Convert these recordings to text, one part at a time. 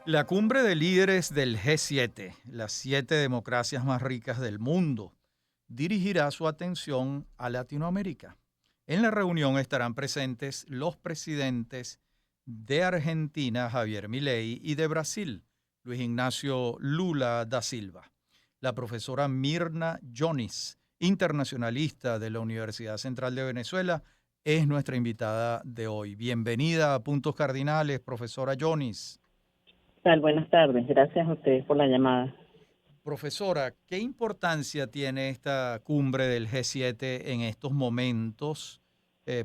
La cumbre de líderes del G7, las 7 democracias más ricas del mundo, dirigirá su atención a Latinoamérica. En la reunión estarán presentes los presidentes de Argentina, Javier Milei, y de Brasil, Luis Ignacio Lula da Silva. La profesora Mirna Jonis, internacionalista de la Universidad Central de Venezuela, es nuestra invitada de hoy. Bienvenida a Puntos Cardinales, profesora Jonis. Tal, buenas tardes. Gracias a ustedes por la llamada. Profesora, ¿qué importancia tiene esta cumbre del G7 en estos momentos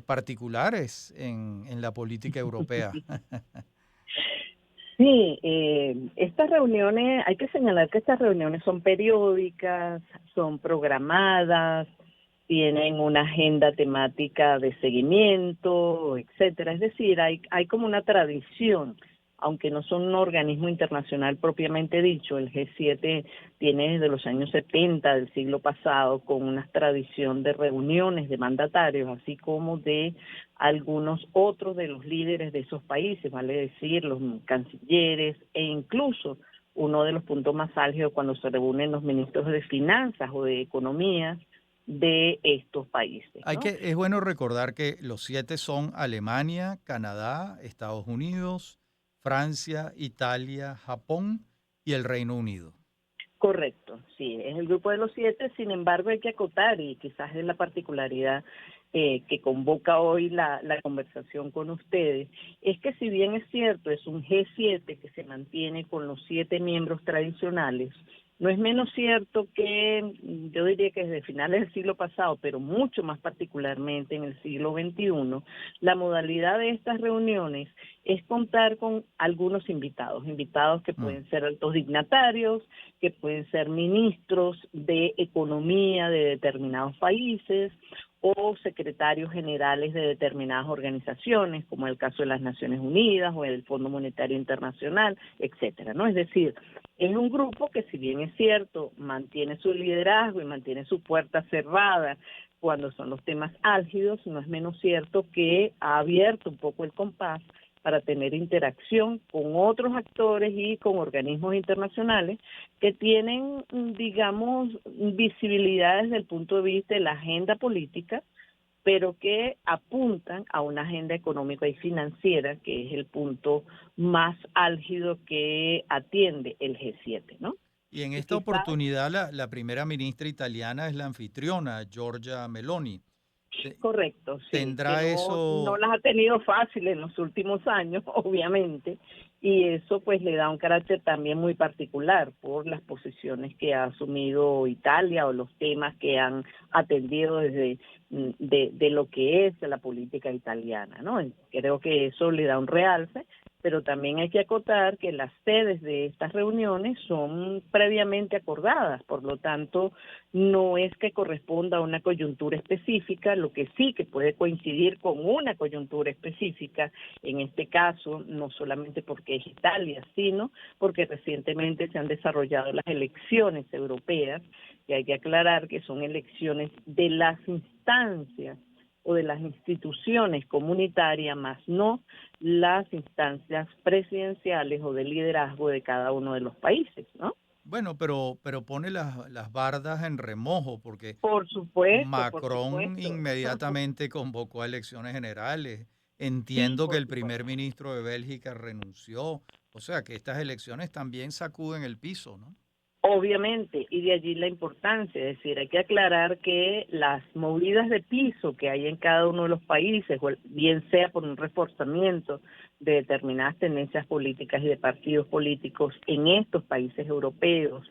particulares en la política europea? Sí, estas reuniones, hay que señalar que estas reuniones son periódicas, son programadas, tienen una agenda temática de seguimiento, etcétera. Es decir, hay como una tradición, aunque no son un organismo internacional propiamente dicho. El G7 tiene desde los años 70 del siglo pasado con una tradición de reuniones de mandatarios, así como de algunos otros de los líderes de esos países, vale decir, los cancilleres e incluso uno de los puntos más álgidos cuando se reúnen los ministros de finanzas o de economía de estos países, ¿no? Es bueno recordar que los 7 son Alemania, Canadá, Estados Unidos, Francia, Italia, Japón y el Reino Unido. Correcto, sí, es el grupo de los 7. Sin embargo, hay que acotar, y quizás es la particularidad que convoca hoy la conversación con ustedes, es que si bien es cierto, es un G7 que se mantiene con los 7 miembros tradicionales, no es menos cierto que yo diría que desde finales del siglo pasado, pero mucho más particularmente en el siglo XXI, la modalidad de estas reuniones es contar con algunos invitados que Mm. pueden ser altos dignatarios, que pueden ser ministros de economía de determinados países o secretarios generales de determinadas organizaciones, como el caso de las Naciones Unidas o el Fondo Monetario Internacional, etcétera, ¿no? Es decir, es un grupo que, si bien es cierto, mantiene su liderazgo y mantiene su puerta cerrada cuando son los temas álgidos, no es menos cierto que ha abierto un poco el compás para tener interacción con otros actores y con organismos internacionales que tienen, digamos, visibilidad desde el punto de vista de la agenda política, pero que apuntan a una agenda económica y financiera, que es el punto más álgido que atiende el G7, ¿no? Y en Y esta quizás oportunidad la primera ministra italiana es la anfitriona, Giorgia Meloni. Te- correcto, sí, que ¿Tendrá no eso? las ha tenido fácil en los últimos años, obviamente, y eso pues le da un carácter también muy particular por las posiciones que ha asumido Italia o los temas que han atendido desde de lo que es la política italiana, ¿no? Creo que eso le da un realce, pero también hay que acotar que las sedes de estas reuniones son previamente acordadas, por lo tanto, no es que corresponda a una coyuntura específica, lo que sí que puede coincidir con una coyuntura específica, en este caso, no solamente porque es Italia, sino porque recientemente se han desarrollado las elecciones europeas, y hay que aclarar que son elecciones de las instancias o de las instituciones comunitarias, más no las instancias presidenciales o de liderazgo de cada uno de los países, ¿no? Bueno, pero pone las bardas en remojo, porque Por supuesto, por Macron supuesto. inmediatamente convocó a elecciones generales. Sí, Entiendo que por el primer supuesto. ministro de Bélgica renunció. O sea que estas elecciones también sacuden el piso, ¿no? Obviamente, y de allí la importancia, es decir, hay que aclarar que las movidas de piso que hay en cada uno de los países, o bien sea por un reforzamiento de determinadas tendencias políticas y de partidos políticos en estos países europeos,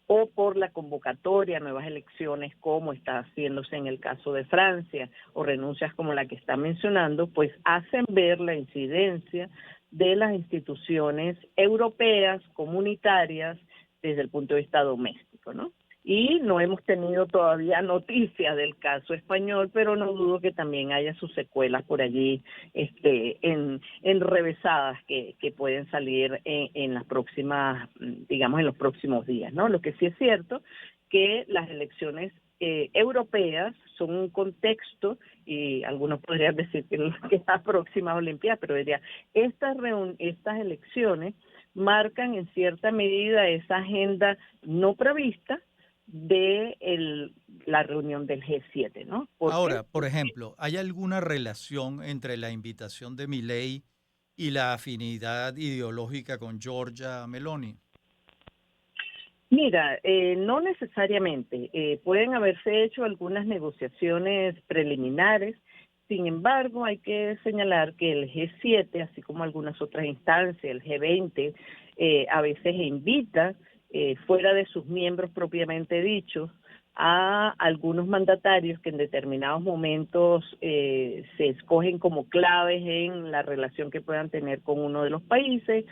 o por la convocatoria a nuevas elecciones, como está haciéndose en el caso de Francia, o renuncias como la que está mencionando, pues hacen ver la incidencia de las instituciones europeas, comunitarias, desde el punto de vista doméstico, ¿no? Y no hemos tenido todavía noticias del caso español, pero no dudo que también haya sus secuelas por allí enrevesadas que pueden salir en las próximas, digamos, en los próximos días, ¿no? Lo que sí es cierto que las elecciones europeas son un contexto, y algunos podrían decir que es la próxima Olimpiada, pero diría, estas elecciones marcan en cierta medida esa agenda no prevista de la reunión del G7, ¿no? ¿Por qué? Ahora, por ejemplo, ¿hay alguna relación entre la invitación de Milei y la afinidad ideológica con Giorgia Meloni? Mira, no necesariamente. Pueden haberse hecho algunas negociaciones preliminares. Sin embargo, hay que señalar que el G7, así como algunas otras instancias, el G20, a veces invita, fuera de sus miembros propiamente dichos, a algunos mandatarios que en determinados momentos se escogen como claves en la relación que puedan tener con uno de los países,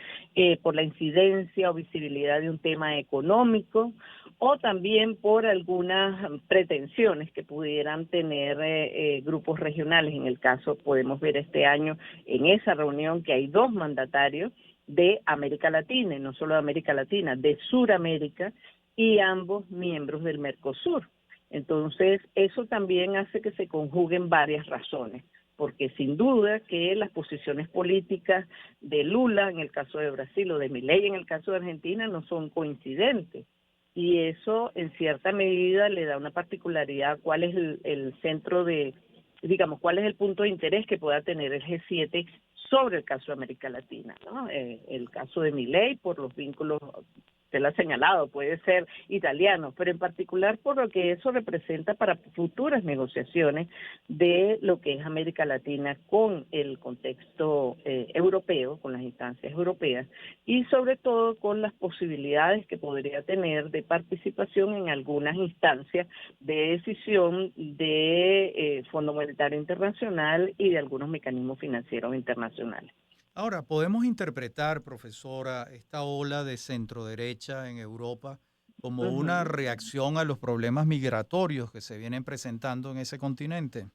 por la incidencia o visibilidad de un tema económico, o también por algunas pretensiones que pudieran tener grupos regionales. En el caso, podemos ver este año en esa reunión que hay dos mandatarios de América Latina, y no solo de América Latina, de Suramérica, y ambos miembros del Mercosur. Entonces, eso también hace que se conjuguen varias razones, porque sin duda que las posiciones políticas de Lula en el caso de Brasil o de Milei en el caso de Argentina no son coincidentes. Y eso, en cierta medida, le da una particularidad a cuál es el centro de, digamos, cuál es el punto de interés que pueda tener el G7 sobre el caso de América Latina, ¿no? El caso de Milei, por los vínculos, se lo ha señalado, puede ser italiano, pero en particular por lo que eso representa para futuras negociaciones de lo que es América Latina con el contexto europeo, con las instancias europeas, y sobre todo con las posibilidades que podría tener de participación en algunas instancias de decisión de Fondo Monetario Internacional y de algunos mecanismos financieros internacionales. Ahora, ¿podemos interpretar, profesora, esta ola de centroderecha en Europa como una Ujú. reacción a los problemas migratorios que se vienen presentando en ese continente?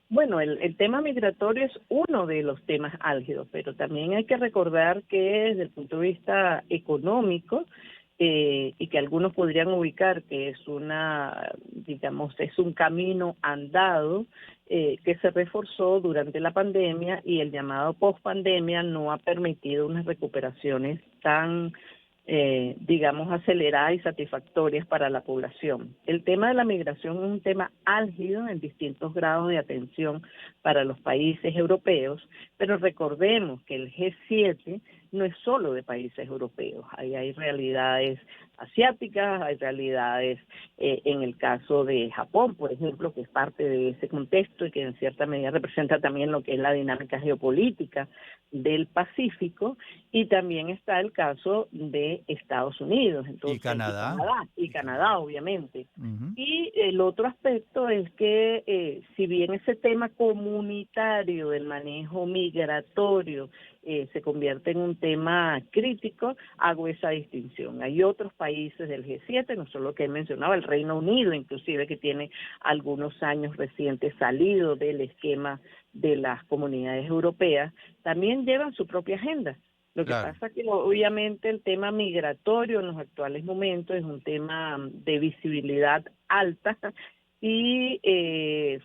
Bueno, el tema migratorio es uno de los temas álgidos, pero también hay que recordar que desde el punto de vista económico, y que algunos podrían ubicar que es digamos, es un camino andado que se reforzó durante la pandemia, y el llamado post-pandemia no ha permitido unas recuperaciones tan digamos, aceleradas y satisfactorias para la población. El tema de la migración es un tema álgido en distintos grados de atención para los países europeos, pero recordemos que el G7 no es solo de países europeos, ahí hay realidades asiáticas, hay realidades en el caso de Japón, por ejemplo, que es parte de ese contexto y que en cierta medida representa también lo que es la dinámica geopolítica del Pacífico, y también está el caso de Estados Unidos, Y entonces, Canadá. Y Y Canadá, Canadá. obviamente. Ujú. Y el otro aspecto es que si bien ese tema comunitario del manejo migratorio se convierte en un tema crítico, hago esa distinción. Hay otros países del G7, no solo que he mencionado, el Reino Unido inclusive, que tiene algunos años recientes salido del esquema de las comunidades europeas, también llevan su propia agenda. Lo que Claro. pasa es que obviamente el tema migratorio en los actuales momentos es un tema de visibilidad alta, y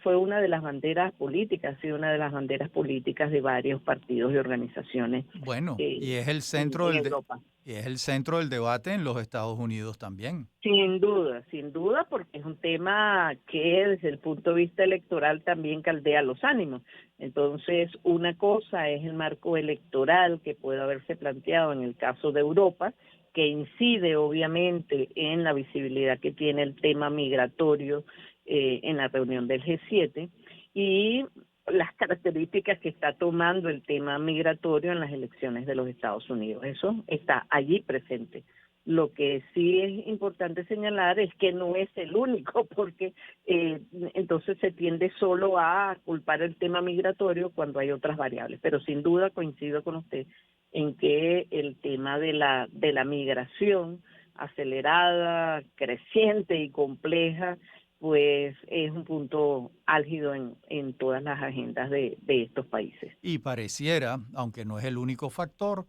fue una de las banderas políticas, ha sido una de las banderas políticas de varios partidos y organizaciones Bueno, y es el centro en Europa. y es el centro del debate en los Estados Unidos también. Sin duda, porque es un tema que desde el punto de vista electoral también caldea los ánimos. Entonces, una cosa es el marco electoral que puede haberse planteado en el caso de Europa, que incide obviamente en la visibilidad que tiene el tema migratorio en la reunión del G7, y las características que está tomando el tema migratorio en las elecciones de los Estados Unidos. Eso está allí presente. Lo que sí es importante señalar es que no es el único, porque entonces se tiende solo a culpar el tema migratorio cuando hay otras variables. Pero sin duda coincido con usted en que el tema de la migración acelerada, creciente y compleja, pues es un punto álgido en todas las agendas de estos países. Y pareciera, aunque no es el único factor,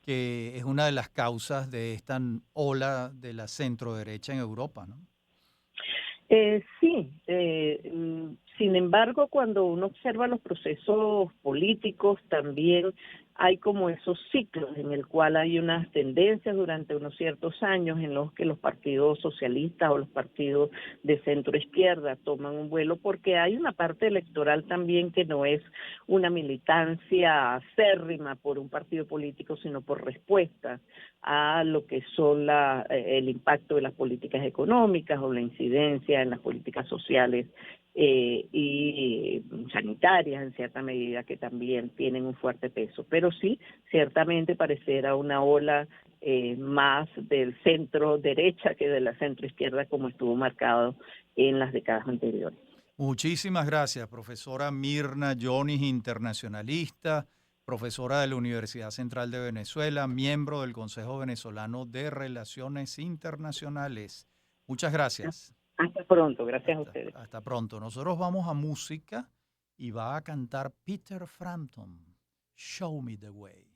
que es una de las causas de esta ola de la centroderecha en Europa, ¿no? Sí, sin embargo, cuando uno observa los procesos políticos también hay como esos ciclos en el cual hay unas tendencias durante unos ciertos años en los que los partidos socialistas o los partidos de centro izquierda toman un vuelo, porque hay una parte electoral también que no es una militancia acérrima por un partido político, sino por respuesta a lo que son el impacto de las políticas económicas o la incidencia en las políticas sociales y sanitarias en cierta medida, que también tienen un fuerte peso. Pero sí, ciertamente parecerá una ola más del centro derecha que de la centro izquierda, como estuvo marcado en las décadas anteriores. Muchísimas gracias, profesora Mirna Jonis, internacionalista, profesora de la Universidad Central de Venezuela, miembro del Consejo Venezolano de Relaciones Internacionales. Muchas gracias. Hasta pronto, gracias a ustedes. Hasta pronto. Nosotros vamos a música y va a cantar Peter Frampton, Show Me the Way.